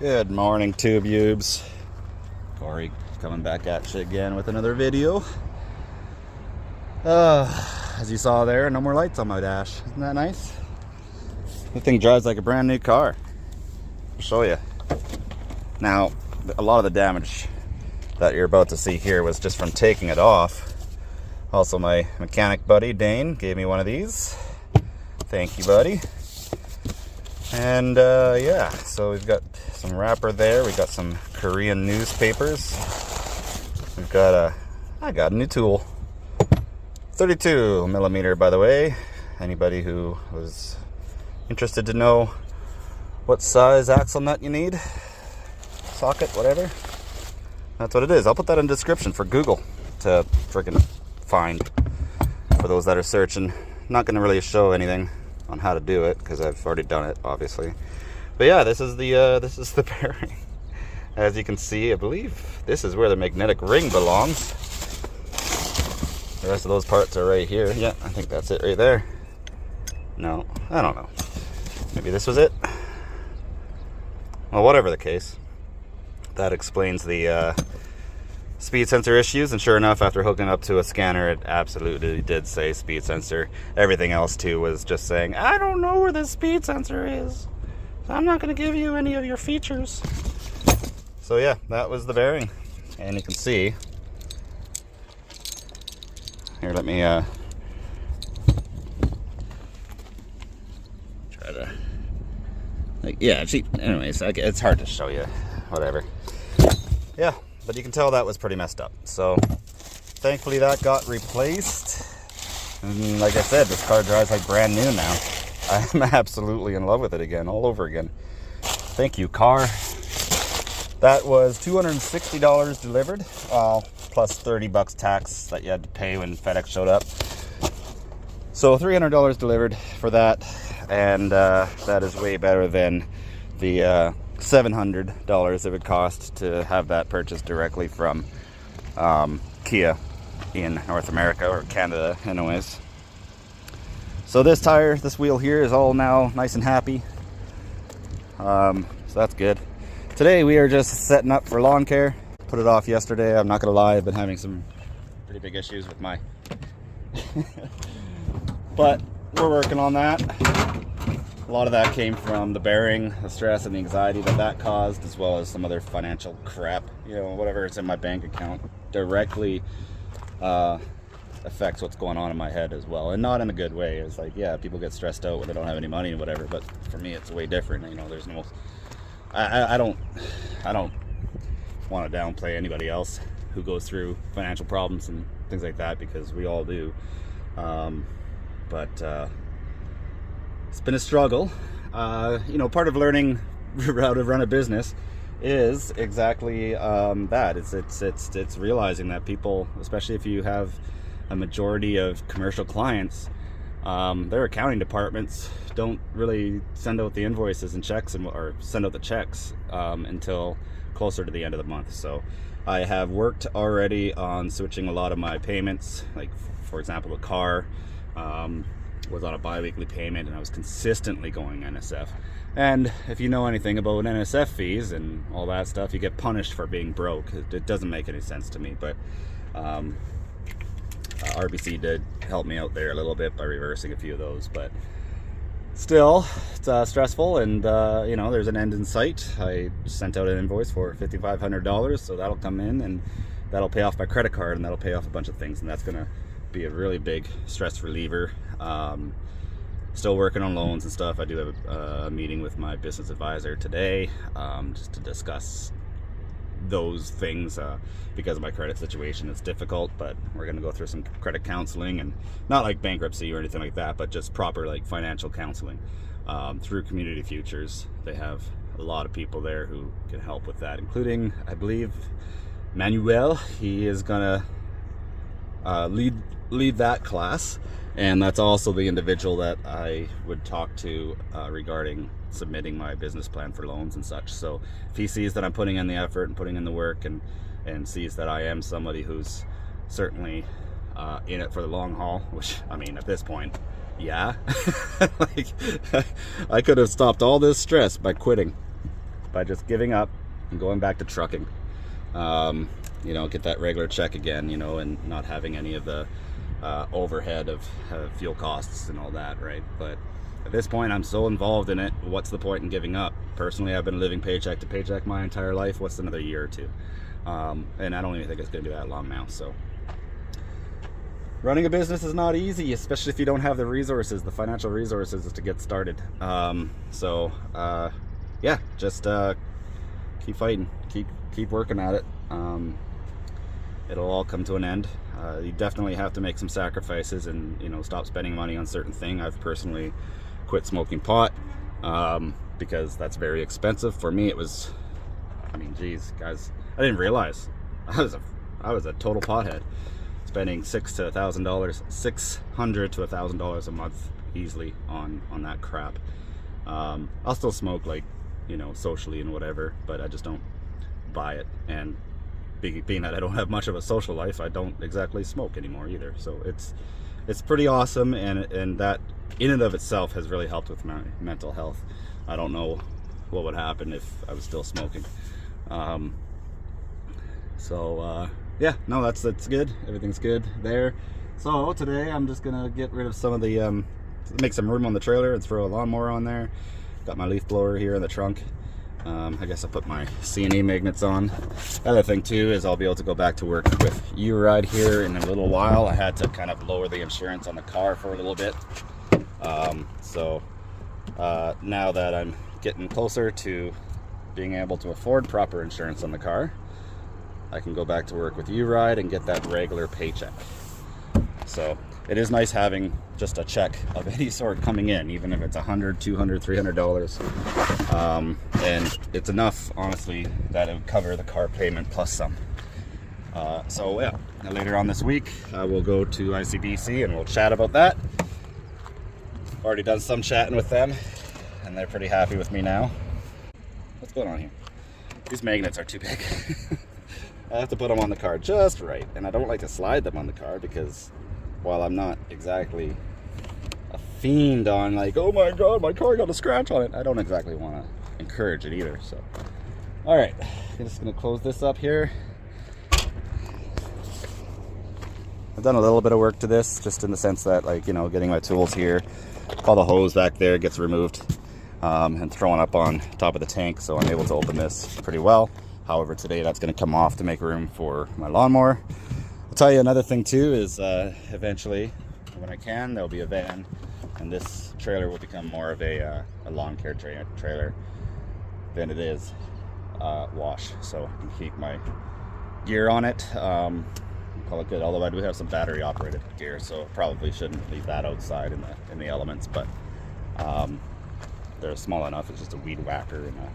Good morning, tubes. Corey coming back at you again with another video. As you saw there, no more lights on my dash. Isn't that nice? The thing drives like a brand new car. I'll show you. Now, a lot of the damage that you're about to see here was just from taking it off. Also, my mechanic buddy, Dane, gave me one of these. Thank you, buddy. And yeah, so we've got some wrapper there. We got some Korean newspapers. We've got I got a new tool. 32 millimeter, by the way. Anybody who was interested to know what size axle nut you need, socket, whatever, that's what it is. I'll put that in the description for Google to freaking find, for those that are searching. Not going to really show anything on how to do it because I've already done it, obviously. But yeah, this is the bearing. As you can see, I believe this is where the magnetic ring belongs. The rest of those parts are right here. Yeah, I think that's it right there. No, I don't know. Maybe this was it. Well, whatever the case, that explains the speed sensor issues. And sure enough, after hooking up to a scanner, it absolutely did say speed sensor. Everything else too was just saying, I don't know where the speed sensor is, so I'm not going to give you any of your features. So yeah, that was the bearing. And you can see here, let me try to, like, yeah, anyways, it's hard to show you, whatever. Yeah, but you can tell that was pretty messed up. So thankfully that got replaced. And like I said, this car drives like brand new now. I'm absolutely in love with it again, all over again. Thank you, car. That was $260 delivered, plus 30 bucks tax that you had to pay when FedEx showed up. So $300 delivered for that, and that is way better than the $700 it would cost to have that purchased directly from Kia in North America, or Canada anyways. So this wheel here is all now nice and happy. So that's good. Today we are just setting up for lawn care. Put it off yesterday. I'm not gonna lie, I've been having some pretty big issues with my but we're working on that. A lot of that came from the bearing, the stress and the anxiety that caused, as well as some other financial crap. You know, whatever is in my bank account directly affects what's going on in my head as well, and not in a good way. It's like, yeah, people get stressed out when they don't have any money and whatever, but for me it's way different. You know, there's no, I don't want to downplay anybody else who goes through financial problems and things like that, because we all do. But it's been a struggle. You know, part of learning how to run a business is exactly that. It's realizing that people, especially if you have a majority of commercial clients, their accounting departments don't really send out the invoices and checks or send out the checks until closer to the end of the month. So I have worked already on switching a lot of my payments. Like, for example, the car was on a bi-weekly payment, and I was consistently going NSF. And if you know anything about NSF fees and all that stuff, you get punished for being broke. It doesn't make any sense to me, but RBC did help me out there a little bit by reversing a few of those. But still, it's stressful, and you know, there's an end in sight. I sent out an invoice for $5,500, so that'll come in, and that'll pay off my credit card, and that'll pay off a bunch of things, and that's gonna be a really big stress reliever. Still working on loans and stuff. I do have a meeting with my business advisor today, just to discuss those things, because of my credit situation. It's difficult, but we're going to go through some credit counseling, and not like bankruptcy or anything like that, but just proper like financial counseling through Community Futures. They have a lot of people there who can help with that, including, I believe, Manuel. He is gonna lead that class, and that's also the individual that I would talk to regarding submitting my business plan for loans and such. So if he sees that I'm putting in the effort and putting in the work, and sees that I am somebody who's certainly in it for the long haul, which, I mean, at this point, yeah, like, I could have stopped all this stress by quitting by just giving up and going back to trucking. You know, get that regular check again, you know, and not having any of the overhead of fuel costs and all that, right? But at this point, I'm so involved in it, what's the point in giving up? Personally, I've been living paycheck to paycheck my entire life. What's another year or two? And I don't even think it's going to be that long now. So running a business is not easy, especially if you don't have the resources, the financial resources to get started. Yeah, just keep fighting, keep working at it. It'll all come to an end. You definitely have to make some sacrifices and, you know, stop spending money on certain things. I've personally quit smoking pot because that's very expensive. For me, it was, I mean, geez, guys, I didn't realize I was a total pothead, spending $600 to $1,000 a month easily on that crap. I'll still smoke, like, you know, socially and whatever, but I just don't buy it. And being that I don't have much of a social life, I don't exactly smoke anymore either. So it's pretty awesome, and that in and of itself has really helped with my mental health. I don't know what would happen if I was still smoking. Yeah, no, that's good. Everything's good there. So today I'm just gonna get rid of some of the make some room on the trailer and throw a lawnmower on there. Got my leaf blower here in the trunk. I guess I'll put my C&E magnets on. The other thing too is I'll be able to go back to work with U-Ride here in a little while. I had to kind of lower the insurance on the car for a little bit. Now that I'm getting closer to being able to afford proper insurance on the car, I can go back to work with U-Ride and get that regular paycheck. So it is nice having just a check of any sort coming in, even if it's $100, $200, $300. And it's enough, honestly, that it would cover the car payment plus some. So yeah, later on this week, we'll go to ICBC and we'll chat about that. Already done some chatting with them, and they're pretty happy with me now. What's going on here? These magnets are too big. I have to put them on the car just right, and I don't like to slide them on the car because while I'm not exactly a fiend on, like, oh my god, my car got a scratch on it, I don't exactly want to encourage it either. So all right, I'm just gonna close this up here. I've done a little bit of work to this, just in the sense that, like, you know, getting my tools here, all the hose back there gets removed and thrown up on top of the tank, so I'm able to open this pretty well. However, today that's going to come off to make room for my lawnmower. I'll tell you another thing too is eventually, when I can, there'll be a van, and this trailer will become more of a lawn care trailer than it is wash. So I can keep my gear on it. Call it good. Although I do have some battery operated gear, so probably shouldn't leave that outside in the elements. But they're small enough. It's just a weed whacker and a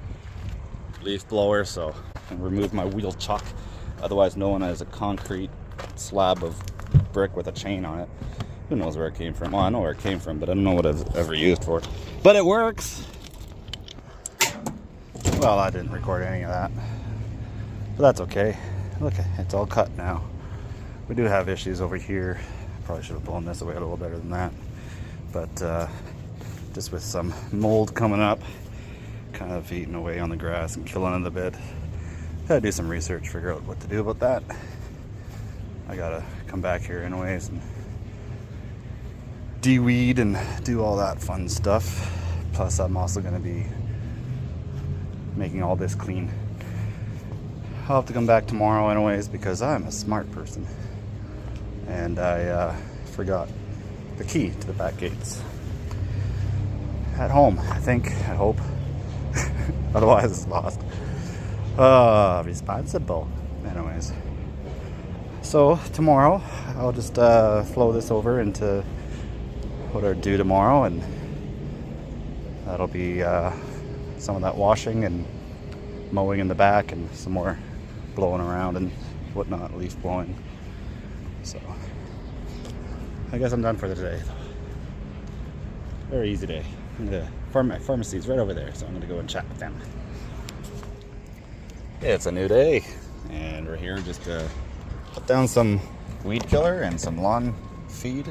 leaf blower, so I can remove my wheel chuck, otherwise known as a concrete slab of brick with a chain on it. Who knows where it came from? Well, I know where it came from, but I don't know what I've ever used for it. But it works. Well, I didn't record any of that, but that's okay. Look, it's all cut now. We do have issues over here. Probably should have blown this away a little better than that, but just with some mold coming up, kind of eating away on the grass and killing it a bit. Gotta do some research, figure out what to do about that. I gotta come back here anyways and de-weed and do all that fun stuff. Plus I'm also gonna be making all this clean. I'll have to come back tomorrow anyways because I'm a smart person and I forgot the key to the back gates at home, I think, I hope. Otherwise it's lost. Responsible. Anyways, so tomorrow I'll just flow this over into what I do tomorrow, and that'll be some of that washing and mowing in the back and some more blowing around and whatnot, leaf blowing. So I guess I'm done for the day. Very easy day. The pharmacy's right over there, so I'm gonna go and chat with them. It's a new day, and we're here just to put down some weed killer and some lawn feed.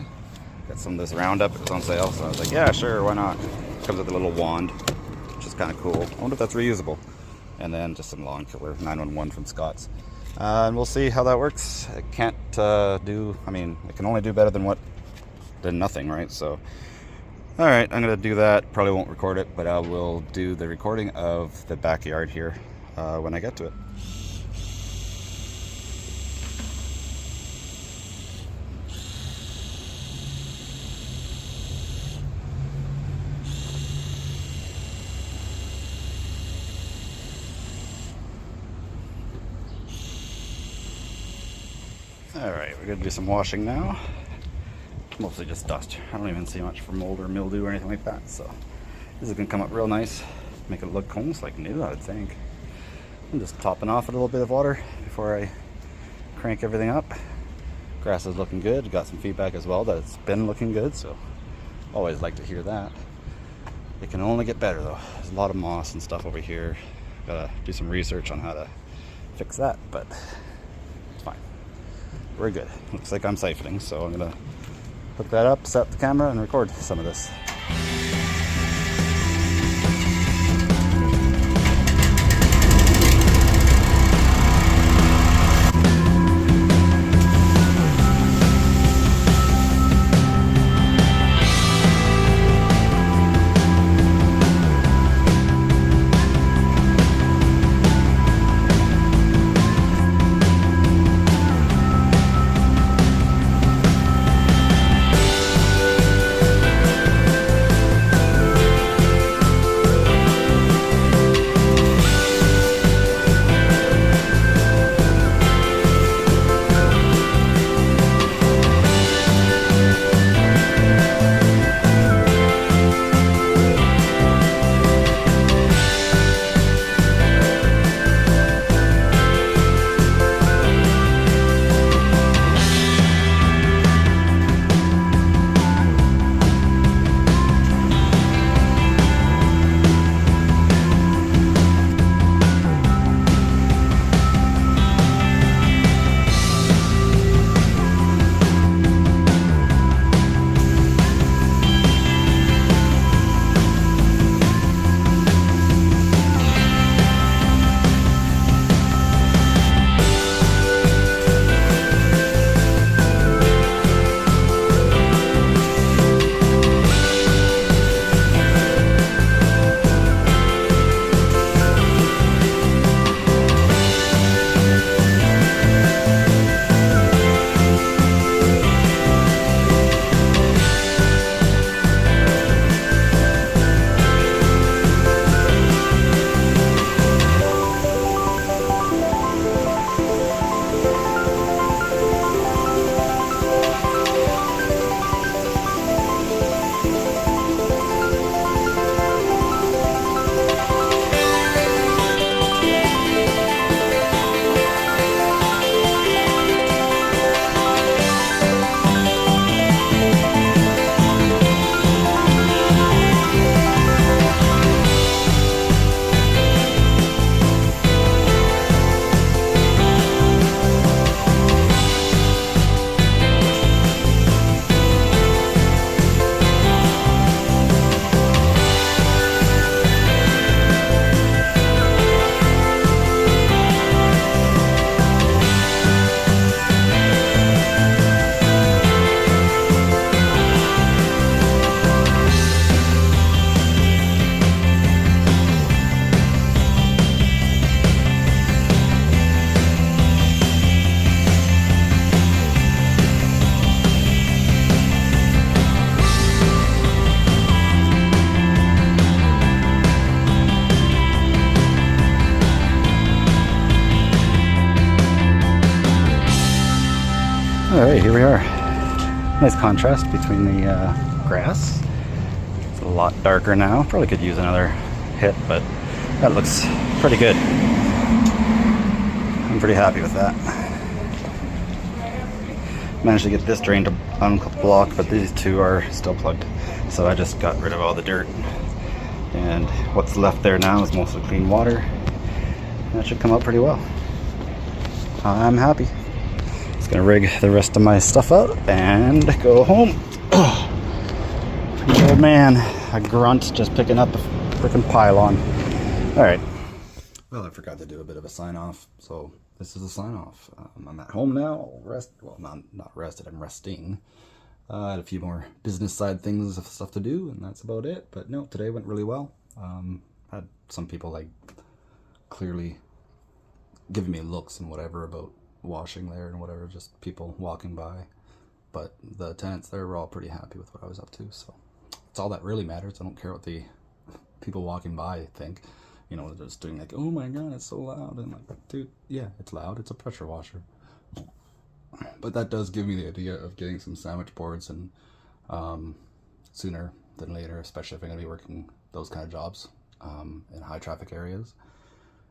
Got some of this Roundup, it was on sale, so I was like, yeah, sure, why not? Comes with a little wand, which is kind of cool. I wonder if that's reusable. and then just some lawn killer 911 from Scott's. And we'll see how that works. I can't do, I mean, I can only do better than nothing, right? So, all right, I'm gonna do that. Probably won't record it, but I will do the recording of the backyard here when I get to it. Alright, we're going to do some washing now. Mostly just dust. I don't even see much for mold or mildew or anything like that. So this is going to come up real nice. Make it look almost like new, I would think. I'm just topping off a little bit of water before I crank everything up. Grass is looking good. Got some feedback as well that it's been looking good. So always like to hear that. It can only get better though. There's a lot of moss and stuff over here. Gotta do some research on how to fix that, but it's fine. We're good. Looks like I'm siphoning, so I'm gonna hook that up, set up the camera, and record some of this. Alright, here we are. Nice contrast between the grass. It's a lot darker now. Probably could use another hit, but that looks pretty good. I'm pretty happy with that. Managed to get this drain to unblock, but these two are still plugged. So I just got rid of all the dirt. And what's left there now is mostly clean water. That should come out pretty well. I'm happy. Just gonna rig the rest of my stuff out and go home. Old man, a grunt just picking up a freaking pylon. All right. Well, I forgot to do a bit of a sign off, so this is a sign off. I'm at home now. I'll rest. Well, not rested. I'm resting. I had a few more business side things of stuff to do, and that's about it. But no, today went really well. Had some people like clearly giving me looks and whatever about washing there and whatever, just people walking by. But the tenants there were all pretty happy with what I was up to, so it's all that really matters. I don't care what the people walking by think. You know, they're just doing like, oh my god, it's so loud. And I'm like, dude, yeah, it's loud. It's a pressure washer. But that does give me the idea of getting some sandwich boards, and sooner than later, especially if I'm going to be working those kind of jobs in high traffic areas.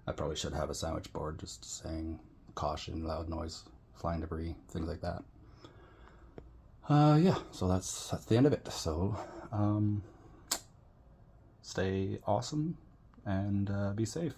I probably should have a sandwich board just saying caution, loud noise, flying debris, things like that. Yeah, so that's the end of it. So stay awesome and be safe.